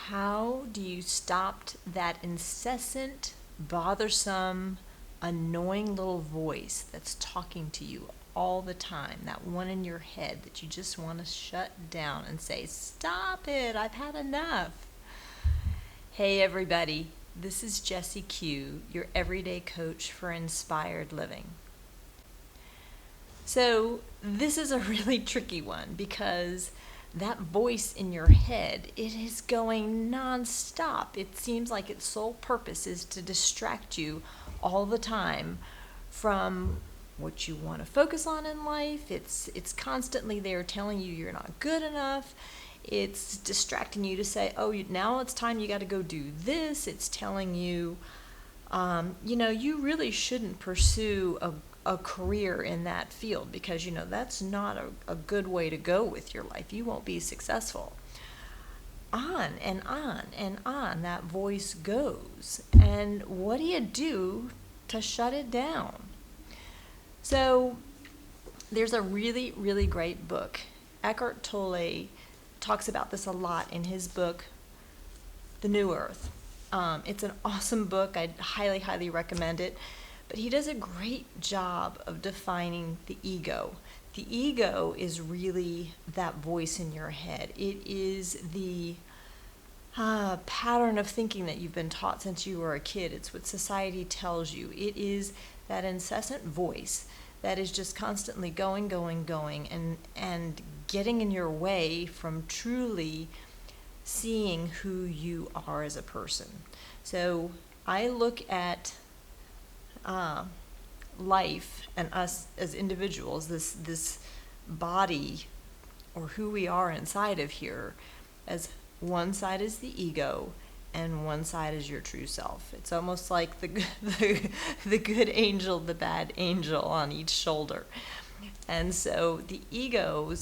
How do you stop that incessant, bothersome, annoying little voice that's talking to you all the time? That one in your head that you just want to shut down and say, "Stop it, I've had enough." Hey, everybody. This is Jessie Q, your everyday coach for inspired living. So, this is a really tricky one because that voice in your head, it is going nonstop. It seems like its sole purpose is to distract you all the time from what you want to focus on in life. It's constantly there telling you you're not good enough. It's distracting you to say, "Oh, now it's time you got to go do this." It's telling you, you really shouldn't pursue a career in that field because, that's not a good way to go with your life. You won't be successful. On and on and on that voice goes. And what do you do to shut it down? So there's a really, really great book. Eckhart Tolle talks about this a lot in his book, The New Earth. It's an awesome book. I'd highly, highly recommend it. But he does a great job of defining the ego. The ego is really that voice in your head. It is the pattern of thinking that you've been taught since you were a kid. It's what society tells you. It is that incessant voice that is just constantly going, and getting in your way from truly seeing who you are as a person. So I look at life and us as individuals, this body or who we are inside of here, as one side is the ego and one side is your true self. It's almost like the good angel, the bad angel on each shoulder. And so the ego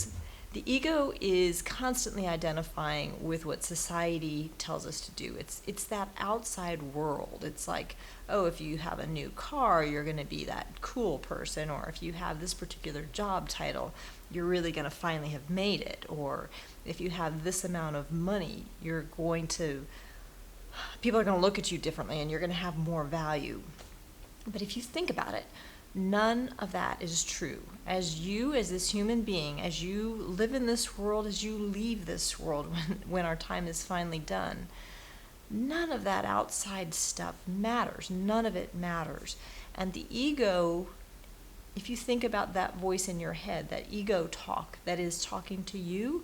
is constantly identifying with what society tells us to do. It's that outside world. It's like, oh, if you have a new car, you're going to be that cool person, or if you have this particular job title, you're really going to finally have made it, or if you have this amount of money, people are going to look at you differently and you're going to have more value. But if you think about it, none of that is true. As this human being, as you live in this world, as you leave this world when our time is finally done, none of that outside stuff matters. None of it matters. And the ego, if you think about that voice in your head, that ego talk that is talking to you,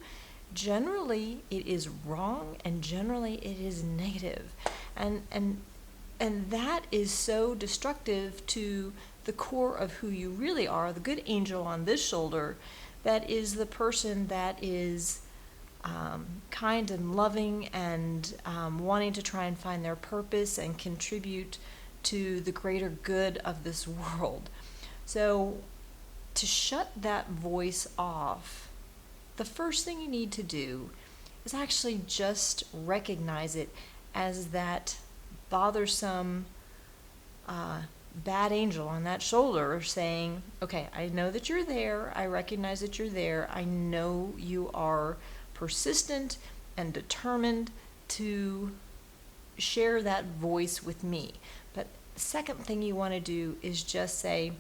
generally it is wrong and generally it is negative. And that is so destructive to the core of who you really are, the good angel on this shoulder, that is the person that is kind and loving and wanting to try and find their purpose and contribute to the greater good of this world. So to shut that voice off, the first thing you need to do is actually just recognize it as that bothersome bad angel on that shoulder saying, okay, I know that you're there. I recognize that you're there. I know you are persistent and determined to share that voice with me. But the second thing you want to do is just say,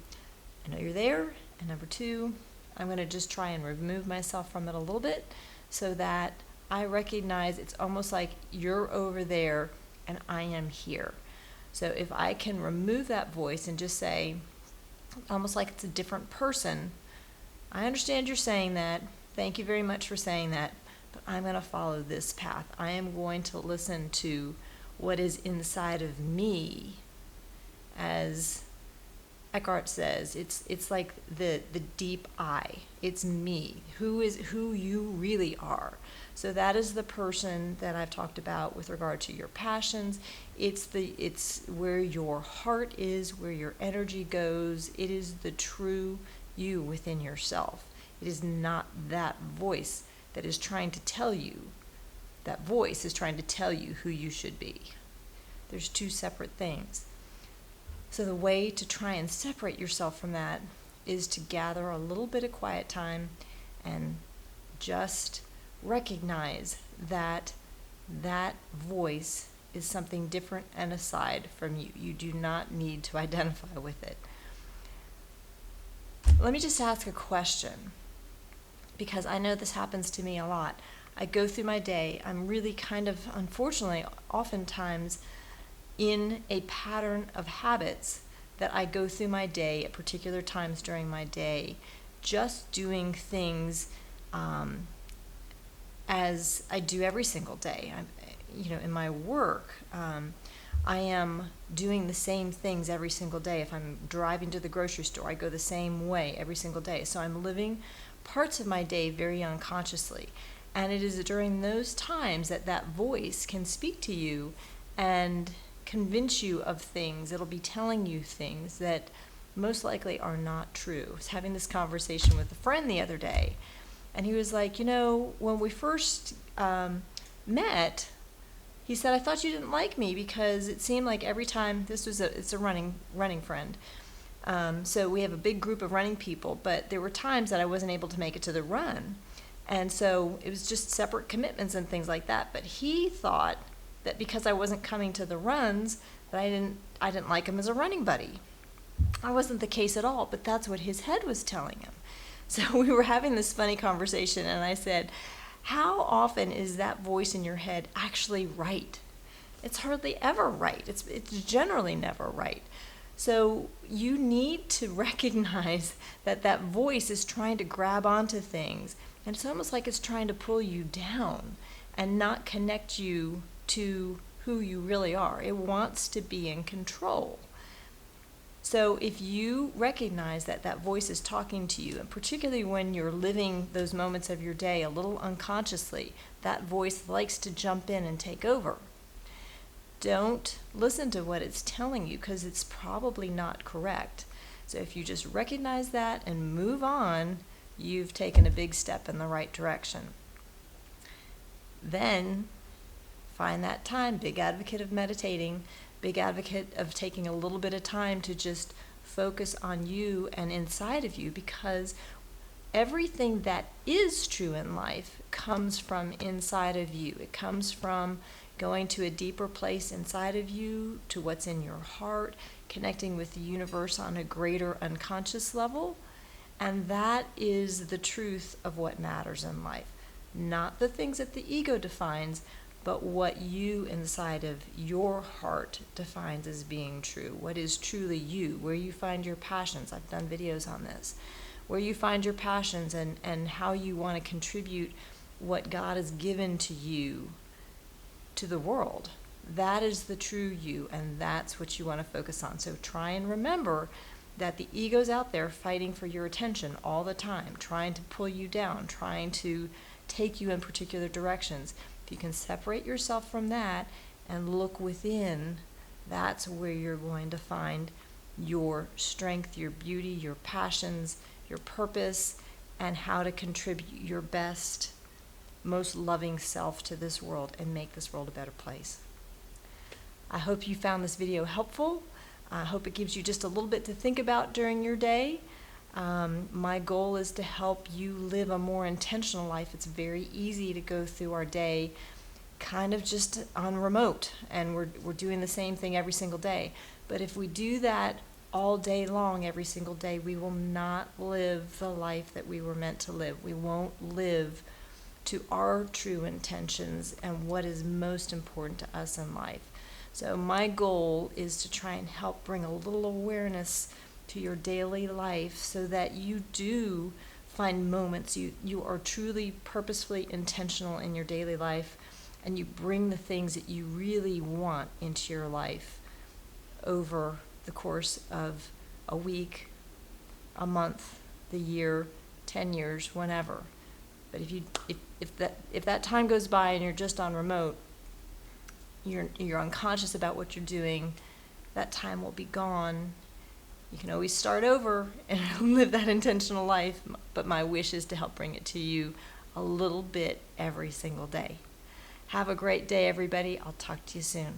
I know you're there. And number two, I'm going to just try and remove myself from it a little bit so that I recognize it's almost like you're over there and I am here. So if I can remove that voice and just say, almost like it's a different person, I understand you're saying that. Thank you very much for saying that. But I'm going to follow this path. I am going to listen to what is inside of me. As Eckhart says, it's like the deep I. It's me. Who you really are. So that is the person that I've talked about with regard to your passions. It's where your heart is, where your energy goes. It is the true you within yourself. It is not that voice that is trying to tell you. That voice is trying to tell you who you should be. There's two separate things. So the way to try and separate yourself from that is to gather a little bit of quiet time and just recognize that that voice is something different and aside from you. You do not need to identify with it. Let me just ask a question, because I know this happens to me a lot. I go through my day, I'm really kind of, unfortunately, oftentimes in a pattern of habits that I go through my day at particular times during my day, just doing things as I do every single day. In my work, I am doing the same things every single day. If I'm driving to the grocery store, I go the same way every single day. So I'm living parts of my day very unconsciously. And it is during those times that that voice can speak to you and convince you of things. It'll be telling you things that most likely are not true. I was having this conversation with a friend the other day, and he was like, when we first met, he said, I thought you didn't like me because it seemed like every time, it's a running friend. So we have a big group of running people, but there were times that I wasn't able to make it to the run. And so it was just separate commitments and things like that. But he thought that because I wasn't coming to the runs, that I didn't like him as a running buddy. That wasn't the case at all, but that's what his head was telling him. So we were having this funny conversation, and I said, how often is that voice in your head actually right? It's hardly ever right. It's generally never right. So you need to recognize that that voice is trying to grab onto things, and it's almost like it's trying to pull you down and not connect you to who you really are. It wants to be in control. So if you recognize that that voice is talking to you, and particularly when you're living those moments of your day a little unconsciously, that voice likes to jump in and take over. Don't listen to what it's telling you, because it's probably not correct. So if you just recognize that and move on, you've taken a big step in the right direction. Then find that time. Big advocate of meditating, big advocate of taking a little bit of time to just focus on you and inside of you, because everything that is true in life comes from inside of you. It comes from going to a deeper place inside of you, to what's in your heart, connecting with the universe on a greater unconscious level. And that is the truth of what matters in life. Not the things that the ego defines, but what you inside of your heart defines as being true. What is truly you, where you find your passions. I've done videos on this. Where you find your passions and how you want to contribute what God has given to you to the world. That is the true you, and that's what you want to focus on. So try and remember that the ego's out there fighting for your attention all the time, trying to pull you down, trying to take you in particular directions. If you can separate yourself from that and look within, that's where you're going to find your strength, your beauty, your passions, your purpose, and how to contribute your best, most loving self to this world and make this world a better place. I hope you found this video helpful. I hope it gives you just a little bit to think about during your day. My goal is to help you live a more intentional life. It's very easy to go through our day kind of just on remote, and we're doing the same thing every single day. But if we do that all day long, every single day, we will not live the life that we were meant to live. We won't live to our true intentions and what is most important to us in life. So my goal is to try and help bring a little awareness to your daily life so that you do find moments, you are truly purposefully intentional in your daily life, and you bring the things that you really want into your life over the course of a week, a month, the year, 10 years, whenever. But if that time goes by and you're just on remote, you're unconscious about what you're doing, that time will be gone. You can always start over and live that intentional life, but my wish is to help bring it to you a little bit every single day. Have a great day, everybody. I'll talk to you soon.